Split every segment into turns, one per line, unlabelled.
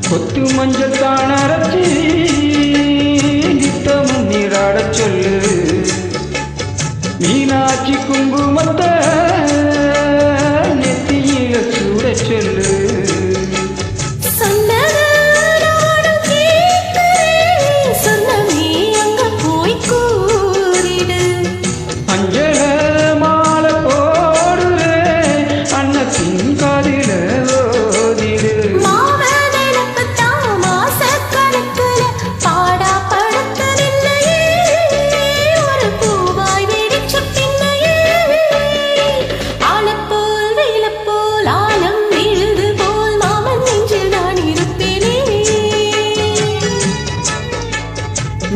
கொத்து மஞ்சள் தான் அரைச்சி நித்தமும் நீராடச் சொல்லு. மீனாட்சி குங்குமத்தை நெத்தியில சூடச் சொல்லு. அஞ்சல மாலை போடுறே அன்னத்தின் காதில ஓதிடு.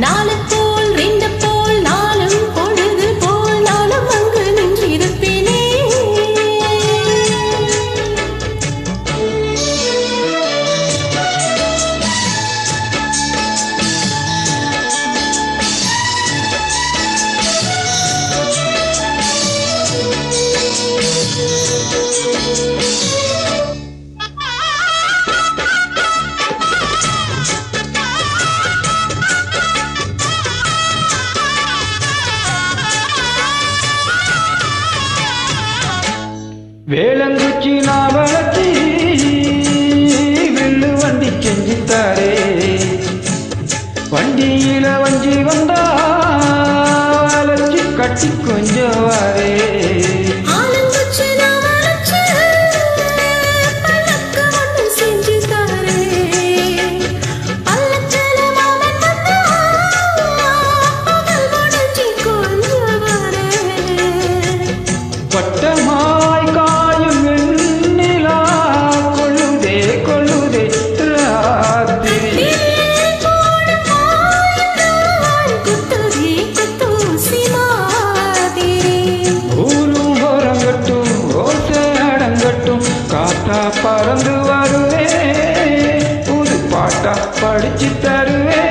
நாலு போல் ரெண்டு போல் நாளும் பொழுது போல் நாளும் அங்கு நின்று இருப்பேனே.
வேளங்குச்சி நான் வளர்த்தி வில்லு வண்டி செஞ்சுத்தாரே. வண்டியில வஞ்சி வந்தா வளைச்சி கட்டி கொஞ்சம் வாரே. பட்டமாய் காயும் வெண்ணிலா கொள்ளுதே கொள்ளுதே ராத்திரி. ஊரும் ஓரங்கட்டும் ஓசை அடங்கட்டும் காத்தா பறந்து வருவே புது பாட்டா படிச்சு தருவே.